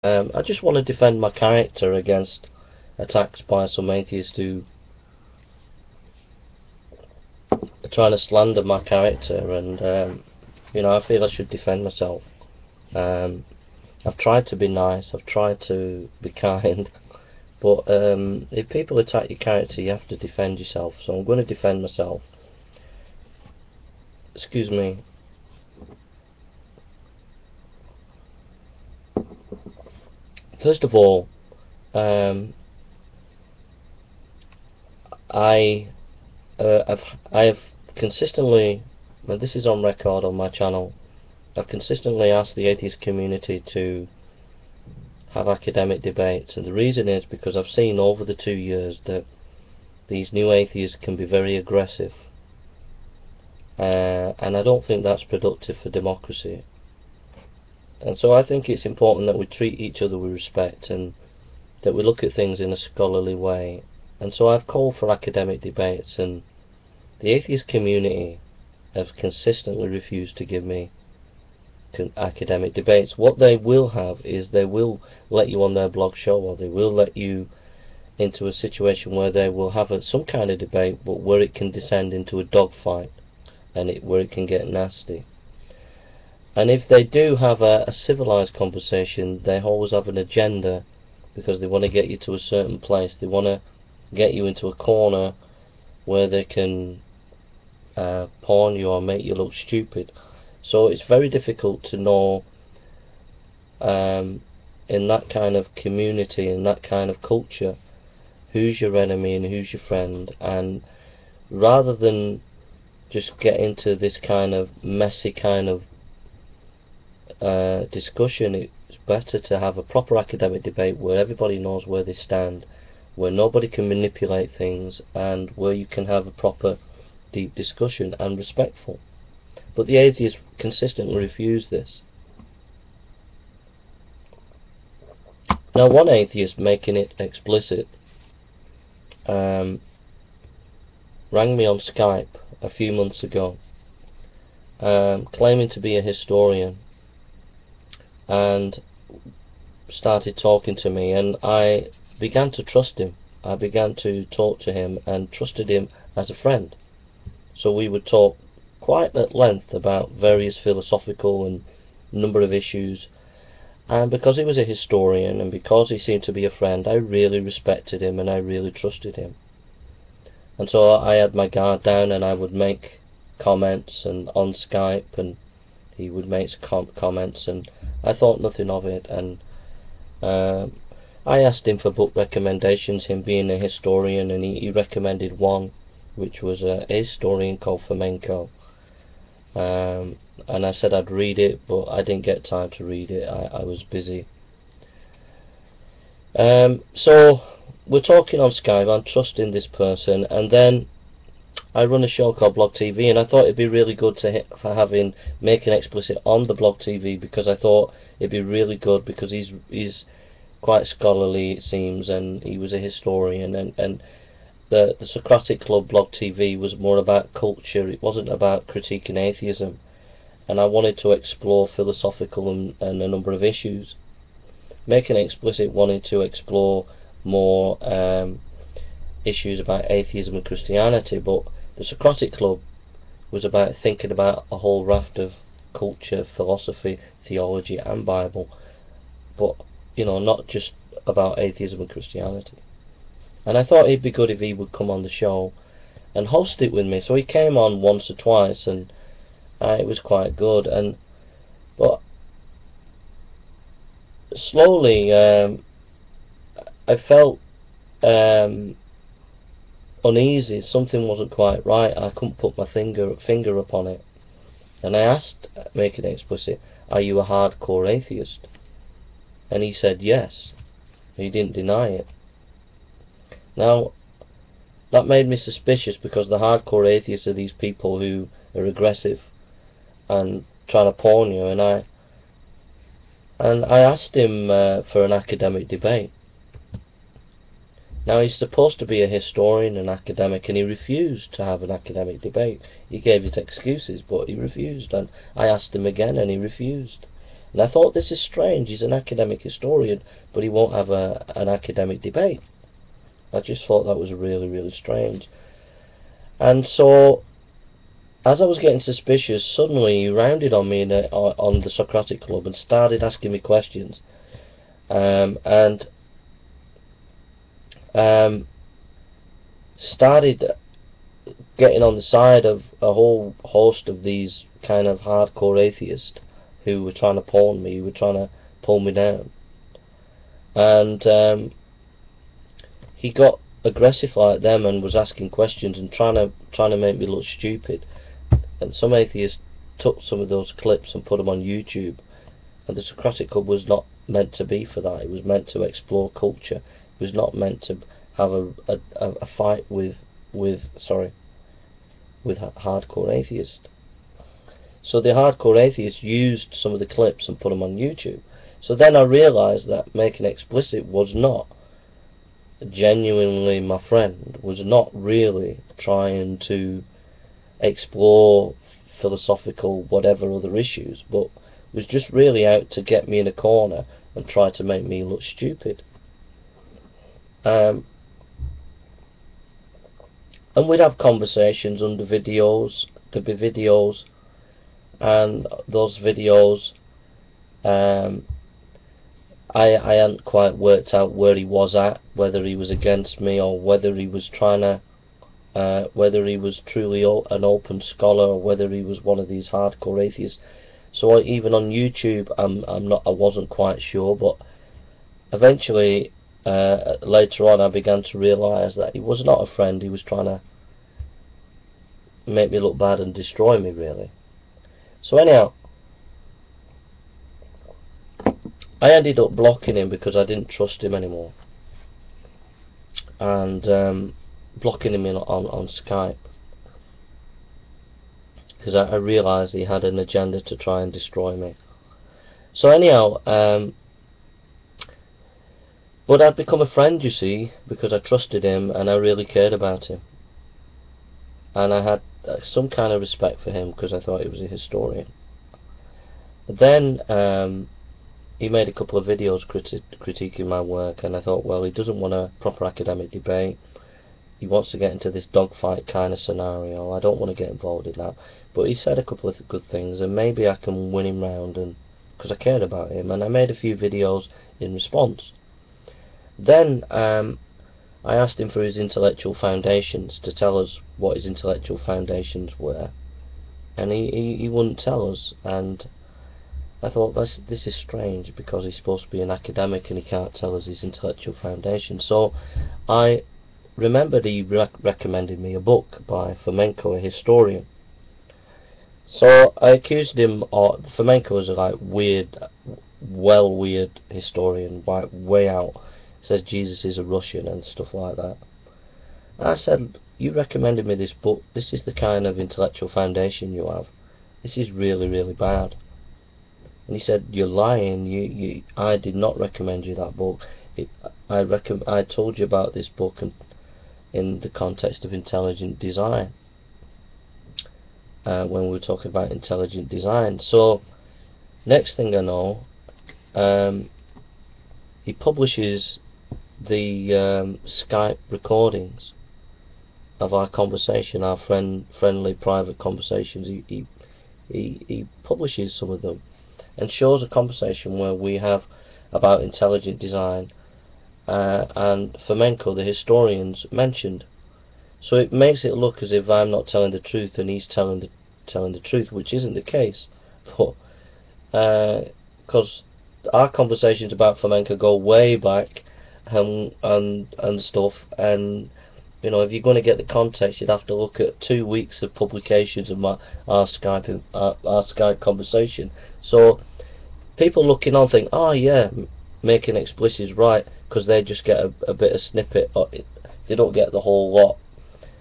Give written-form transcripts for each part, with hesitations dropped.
I just want to defend my character against attacks by some atheists who are trying to slander my character, and you know, I feel I should defend myself. I've tried to be nice, I've tried to be kind, but if people attack your character, you have to defend yourself. So I'm going to defend myself. Excuse me. First of all, I have consistently, and this is on record on my channel, I've consistently asked the atheist community to have academic debates, and the reason is because I've seen over the 2 years that these new atheists can be very aggressive, and I don't think that's productive for democracy. And so I think it's important that we treat each other with respect and that we look at things in a scholarly way. And so I've called for academic debates, and the atheist community have consistently refused to give me academic debates. What they will have is they will let you on their blog show, or they will let you into a situation where they will have some kind of debate, but where it can descend into a dogfight and where it can get nasty. And if they do have a civilized conversation, they always have an agenda, because they want to get you to a certain place. They want to get you into a corner where they can pawn you or make you look stupid. So it's very difficult to know in that kind of community, in that kind of culture, who's your enemy and who's your friend. And rather than just get into this kind of messy kind of discussion, it's better to have a proper academic debate where everybody knows where they stand, where nobody can manipulate things, and where you can have a proper deep discussion and respectful. But the atheists consistently refuse this. Now, one atheist, Making It Explicit, rang me on Skype a few months ago, claiming to be a historian, and started talking to me, and I began to trust him. I began to talk to him and trusted him as a friend. So we would talk quite at length about various philosophical and number of issues, and because he was a historian and because he seemed to be a friend, I really respected him and I really trusted him. And so I had my guard down, and I would make comments and on Skype, and he would make comments, and I thought nothing of it. And I asked him for book recommendations, him being a historian, and he recommended one, which was a historian called Fomenko. And I said I'd read it, but I didn't get time to read it. I was busy. So we're talking on Skype, I'm trusting this person, and then I run a show called Blog TV, and I thought it'd be really good for having Making Explicit on the Blog TV, because I thought it'd be really good, because he's quite scholarly, it seems, and he was a historian, and the Socratic Club Blog TV was more about culture. It wasn't about critiquing atheism, and I wanted to explore philosophical and a number of issues. Making It Explicit wanted to explore more issues about atheism and Christianity, but the Socratic Club was about thinking about a whole raft of culture, philosophy, theology and Bible, but you know, not just about atheism and Christianity. And I thought it'd be good if he would come on the show and host it with me. So he came on once or twice, and it was quite good. But slowly I felt uneasy. Something wasn't quite right. I couldn't put my finger upon it. And I asked Making It Explicit, "Are you a hardcore atheist?" And he said yes. He didn't deny it. Now, that made me suspicious, because the hardcore atheists are these people who are aggressive and trying to pawn you. And I asked him for an academic debate. Now, he's supposed to be a historian and academic, and he refused to have an academic debate. He gave his excuses, but he refused. And I asked him again, and he refused. And I thought, this is strange. He's an academic historian, but he won't have an academic debate. I just thought that was really, really strange. And so, as I was getting suspicious, suddenly he rounded on me on the Socratic Club and started asking me questions. Started getting on the side of a whole host of these kind of hardcore atheists who were trying to pawn me, who were trying to pull me down. And he got aggressive like them and was asking questions and trying to make me look stupid. And some atheists took some of those clips and put them on YouTube. And the Socratic Club was not meant to be for that. It was meant to explore culture. It was not meant to have a fight with hardcore atheists. So the hardcore atheists used some of the clips and put them on YouTube. So then I realised that Making Explicit was not genuinely my friend, was not really trying to explore philosophical whatever other issues, but was just really out to get me in a corner and try to make me look stupid. And we'd have conversations under videos. There'd be videos, and those videos, I hadn't quite worked out where he was at, whether he was against me or whether he was trying to, whether he was truly an open scholar or whether he was one of these hardcore atheists. So even on YouTube, I wasn't quite sure, but eventually, later on, I began to realise that he was not a friend. He was trying to make me look bad and destroy me, really. So anyhow, I ended up blocking him because I didn't trust him anymore, and blocking him on Skype, because I realised he had an agenda to try and destroy me. So anyhow, but I'd become a friend, you see, because I trusted him and I really cared about him, and I had some kind of respect for him because I thought he was a historian. Then he made a couple of videos critiquing my work, and I thought, well, he doesn't want a proper academic debate. He wants to get into this dogfight kind of scenario. I don't want to get involved in that. But he said a couple of good things, and maybe I can win him round, and because I cared about him, and I made a few videos in response. Then I asked him for his intellectual foundations, to tell us what his intellectual foundations were, and he wouldn't tell us. And I thought, this is strange, because he's supposed to be an academic and he can't tell us his intellectual foundations. So I remembered he recommended me a book by Fomenko, a historian. So I accused him of, Fomenko was a weird historian, way out. Says Jesus is a Russian and stuff like that. And I said, you recommended me this book. This is the kind of intellectual foundation you have. This is really, really bad. And he said, you're lying. I did not recommend you that book. I told you about this book in the context of intelligent design, when we were talking about intelligent design. So next thing I know, he publishes the Skype recordings of our conversation, our friendly private conversations. He publishes some of them and shows a conversation where we have about intelligent design, and Fomenko, the historian's mentioned. So it makes it look as if I'm not telling the truth and he's telling the truth, which isn't the case. But because our conversations about Fomenko go way back, and stuff, and you know, if you're going to get the context, you'd have to look at 2 weeks of publications of our Skype conversation. So people looking on think, oh yeah, Making Explicit is right, because they just get a bit of snippet, or they don't get the whole lot.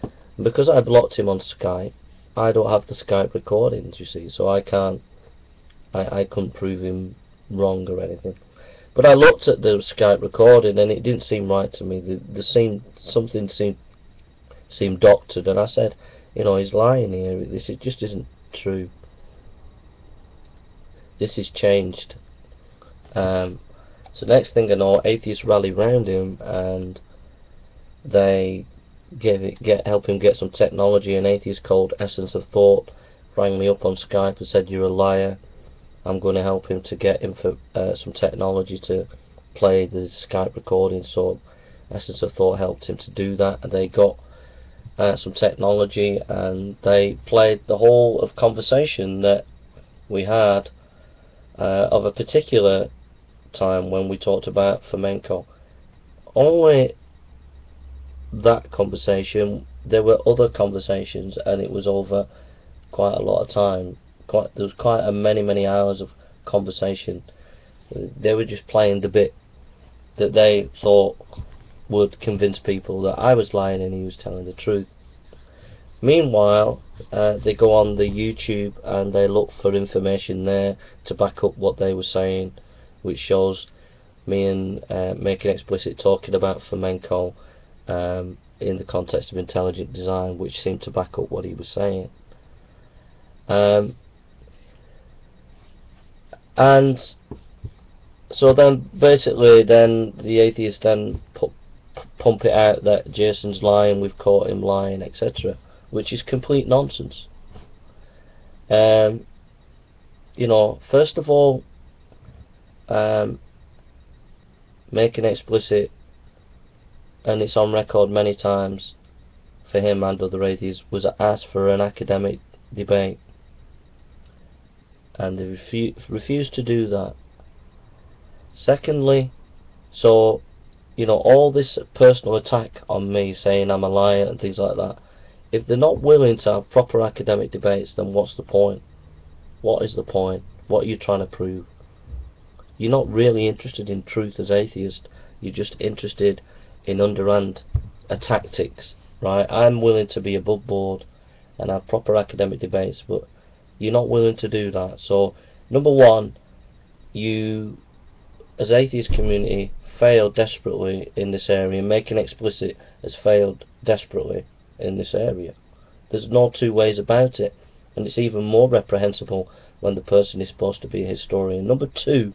And because I blocked him on Skype, I don't have the Skype recordings, you see, so I couldn't prove him wrong or anything. But I looked at the Skype recording and it didn't seem right to me. Something seemed doctored, and I said, you know, he's lying here. This just isn't true. this is changed. So next thing I know, atheists rally round him and they help him get some technology. An atheist called Essence of Thought rang me up on Skype and said, "You're a liar. I'm going to help him to get some technology to play the Skype recording." So Essence of Thought helped him to do that, and they got some technology, and they played the whole of conversation that we had of a particular time when we talked about flamenco. Only that conversation. There were other conversations, and it was over quite a lot of time. There was quite many hours of conversation. They were just playing the bit that they thought would convince people that I was lying and he was telling the truth. Meanwhile, they go on the YouTube and they look for information there to back up what they were saying, which shows me and Making Explicit talking about flamenco in the context of intelligent design, which seemed to back up what he was saying. And so then basically then the atheists then pump it out that Jason's lying, we've caught him lying, etc., which is complete nonsense. You know, first of all, Making Explicit, and it's on record many times for him and other atheists, was asked for an academic debate, and they refused to do that. Secondly, so, you know, all this personal attack on me, saying I'm a liar and things like that, if they're not willing to have proper academic debates, then what's the point? What is the point? What are you trying to prove? You're not really interested in truth as atheists. You're just interested in underhand tactics, right? I'm willing to be above board and have proper academic debates, but you're not willing to do that. So, number one, you, as atheist community, failed desperately in this area. Making Explicit has failed desperately in this area. There's no two ways about it, and it's even more reprehensible when the person is supposed to be a historian. Number two,